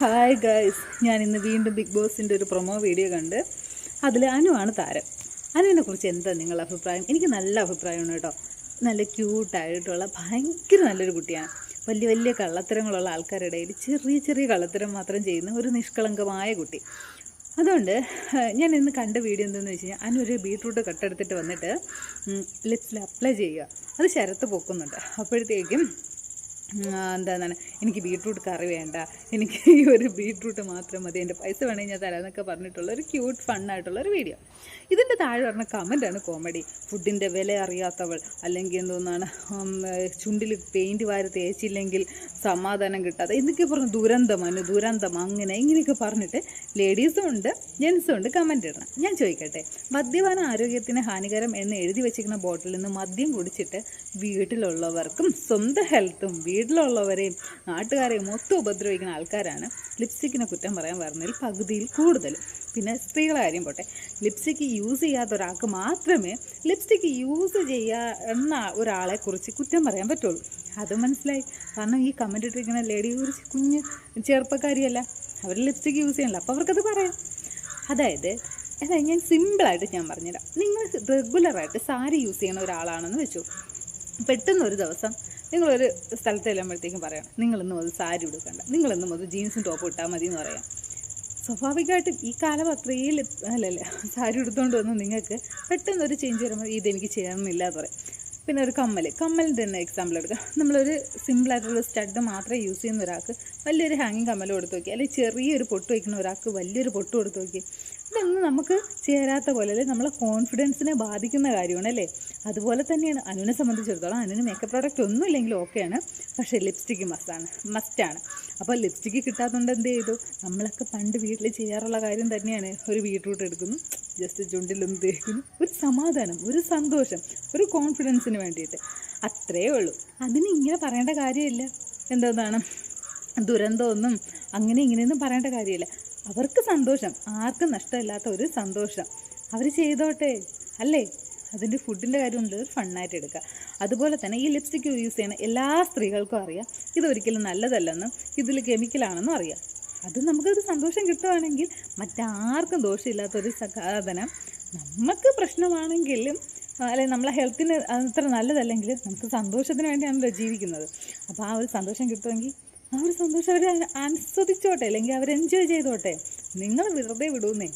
Hi guys, ഞാൻ ഇന്ന് വീണ്ടും ബിഗ് ബോസിൻ്റെ ഒരു പ്രൊമോ വീഡിയോ കണ്ട് അതിൽ അനുവാണ് താരം. അനുവിനെ കുറിച്ച് എന്താ നിങ്ങളുടെ അഭിപ്രായം? എനിക്ക് നല്ല അഭിപ്രായമാണ് കേട്ടോ. നല്ല ക്യൂട്ടായിട്ടുള്ള ഭയങ്കര നല്ലൊരു കുട്ടിയാണ്. വലിയ വലിയ കള്ളത്തരങ്ങളുള്ള ആൾക്കാരുടെ ഇടയിൽ ചെറിയ ചെറിയ കള്ളത്തരം മാത്രം ചെയ്യുന്ന ഒരു നിഷ്കളങ്കമായ കുട്ടി. അതുകൊണ്ട് ഞാൻ ഇന്ന് കണ്ട വീഡിയോ എന്തെന്ന് വെച്ച് കഴിഞ്ഞാൽ, അനു ഒരു ബീട്രൂട്ട് കട്ടെടുത്തിട്ട് വന്നിട്ട് ലിപ്സിൽ അപ്ലൈ ചെയ്യുക. അത് ശരത്ത് പൊക്കുന്നുണ്ട്. അപ്പോഴത്തേക്കും എന്താണ്, എനിക്ക് ബീട്രൂട്ട് കറി വേണ്ട, എനിക്ക് ഈ ഒരു ബീട്രൂട്ട് മാത്രം മതി, എൻ്റെ പൈസ വേണമെങ്കിൽ ഞാൻ തരാമെന്നൊക്കെ പറഞ്ഞിട്ടുള്ള ഒരു ക്യൂട്ട് ഫണ്ണായിട്ടുള്ളൊരു വീഡിയോ. ഇതിൻ്റെ താഴെ പറഞ്ഞ കമൻറ്റാണ് കോമഡി. ഫുഡിൻ്റെ വില അറിയാത്തവൾ, അല്ലെങ്കിൽ എന്തോന്നാണ്, ചുണ്ടിൽ പെയിൻറ്റ് വാരി തേച്ചില്ലെങ്കിൽ സമാധാനം കിട്ടാതെ എന്നൊക്കെ പറഞ്ഞു. ദുരന്തം അങ്ങനെ ഇങ്ങനെയൊക്കെ പറഞ്ഞിട്ട് ലേഡീസും ഉണ്ട് ജെൻസും ഉണ്ട് കമൻറ്റ് ഇടണം. ഞാൻ ചോദിക്കട്ടെ, മദ്യപാന ആരോഗ്യത്തിന് ഹാനികരം എന്ന് എഴുതി വെച്ചിരിക്കുന്ന ബോട്ടിൽ നിന്ന് മദ്യം കുടിച്ചിട്ട് വീട്ടിലുള്ളവർക്കും സ്വന്തം ഹെൽത്തും വീട്ടിലുള്ളവരെയും നാട്ടുകാരെയും മൊത്തം ഉപദ്രവിക്കുന്ന ആൾക്കാരാണ് ലിപ്സ്റ്റിക്കിനെ കുറ്റം പറയാൻ വരുന്നതിൽ പകുതിയിൽ കൂടുതൽ. പിന്നെ സ്ത്രീകളുടെ കാര്യം പോട്ടെ, ലിപ്സ്റ്റിക്ക് യൂസ് ചെയ്യാത്ത ഒരാൾക്ക് മാത്രമേ ലിപ്സ്റ്റിക്ക് യൂസ് ചെയ്യുന്ന ഒരാളെ കുറിച്ച് കുറ്റം പറയാൻ പറ്റുള്ളൂ. അത് മനസ്സിലായി. കാരണം ഈ കമൻറ്റ് ഇട്ടിരിക്കുന്ന ലേഡി ഒരു കുഞ്ഞ് ചെറുപ്പക്കാരിയല്ല, അവർ ലിപ്സ്റ്റിക്ക് യൂസ് ചെയ്യണല്ലോ, അപ്പോൾ അവർക്കത് പറയാം. അതായത് ഞാൻ സിമ്പിളായിട്ട് ഞാൻ പറഞ്ഞുതരാം. നിങ്ങൾ റെഗുലറായിട്ട് സാരി യൂസ് ചെയ്യുന്ന ഒരാളാണെന്ന് വെച്ചു. പെട്ടെന്ന് ഒരു ദിവസം നിങ്ങളൊരു സ്ഥലത്ത് ചെല്ലുമ്പോഴത്തേക്കും പറയണം, നിങ്ങളിന്ന് മുതൽ സാരി ഉടുക്കണ്ട, നിങ്ങളിന്ന് മുതൽ ജീൻസും ടോപ്പ് ഇട്ടാൽ മതി എന്ന് പറയാം. സ്വാഭാവികമായിട്ടും ഈ കാലം അത്രയും അല്ലല്ലേ, സാരി എടുത്തുകൊണ്ട് വന്ന് നിങ്ങൾക്ക് പെട്ടെന്നൊരു ചേഞ്ച് വരുമ്പോൾ ഇതെനിക്ക് ചെയ്യണമെന്നില്ല എന്ന് പറയും. പിന്നെ ഒരു കമ്മലിൻ്റെ തന്നെ എക്സാമ്പിൾ എടുക്കാം. നമ്മളൊരു സിമ്പിളായിട്ടുള്ള സ്റ്റഡ് മാത്രമേ യൂസ് ചെയ്യുന്ന ഒരാൾക്ക് വലിയൊരു ഹാങ്ങിങ് കമ്മൽ കൊടുത്ത് നോക്കി, അല്ലെങ്കിൽ ചെറിയൊരു പൊട്ട് വയ്ക്കുന്ന ഒരാൾക്ക് വലിയൊരു പൊട്ട് കൊടുത്ത് നോക്കി. ഇതൊന്നും നമുക്ക് ചേരാത്ത പോലെ, അല്ലെങ്കിൽ നമ്മളെ കോൺഫിഡൻസിനെ ബാധിക്കുന്ന കാര്യമാണ് അല്ലേ. അതുപോലെ തന്നെയാണ് അനുവിനെ സംബന്ധിച്ചിടത്തോളം. അനുവിന് മേക്കപ്പ് പ്രോഡക്റ്റ് ഒന്നും ഇല്ലെങ്കിലും ഓക്കെയാണ്, പക്ഷേ ലിപ്സ്റ്റിക്ക് മസ്റ്റാണ്. അപ്പോൾ ലിപ്സ്റ്റിക്ക് കിട്ടാത്തതുകൊണ്ട് എന്ത് ചെയ്തു, നമ്മളൊക്കെ പണ്ട് വീട്ടിൽ ചെയ്യാറുള്ള കാര്യം തന്നെയാണ്. ഒരു ബീട്രൂട്ട് എടുക്കുന്നു, ജസ്റ്റ് ചുണ്ടിലൊന്ന് തേക്കുന്നു, ഒരു സമാധാനം, ഒരു സന്തോഷം, ഒരു കോൺഫിഡൻസിന് വേണ്ടിയിട്ട്. അത്രയേ ഉള്ളൂ. അതിന് ഇങ്ങനെ പറയേണ്ട കാര്യമില്ല. എന്താണ് ദുരന്തമൊന്നും അങ്ങനെ ഇങ്ങനെയൊന്നും പറയേണ്ട കാര്യമില്ല. അവർക്ക് സന്തോഷം, ആർക്കും നഷ്ടമില്ലാത്ത ഒരു സന്തോഷം, അവർ ചെയ്തോട്ടെ അല്ലേ. അതിൻ്റെ ഫുഡിൻ്റെ കാര്യമുണ്ട്, ഒരു ഫണ്ണായിട്ട് എടുക്കുക. അതുപോലെ തന്നെ ഈ ലിപ്സ്റ്റിക്ക് യൂസ് ചെയ്യുന്ന എല്ലാ സ്ത്രീകൾക്കും അറിയാം ഇതൊരിക്കലും നല്ലതല്ലെന്നും ഇതിൽ കെമിക്കലാണെന്നും അറിയാം. അത് നമുക്കൊരു സന്തോഷം കിട്ടുവാണെങ്കിൽ മറ്റാർക്കും ദോഷമില്ലാത്തൊരു സാധനം നമുക്ക് പ്രശ്നമാണെങ്കിലും, അല്ലെങ്കിൽ നമ്മളെ ഹെൽത്തിന് അത്ര നല്ലതല്ലെങ്കിലും നമുക്ക് സന്തോഷത്തിന് വേണ്ടിയാണല്ലോ ജീവിക്കുന്നത്. അപ്പോൾ ആ ഒരു സന്തോഷം കിട്ടുമെങ്കിൽ ആ ഒരു സന്തോഷം അവർ ആസ്വദിച്ചോട്ടെ, അല്ലെങ്കിൽ അവർ എൻജോയ് ചെയ്തോട്ടെ. നിങ്ങൾ വെറുതെ വിടുന്നേ.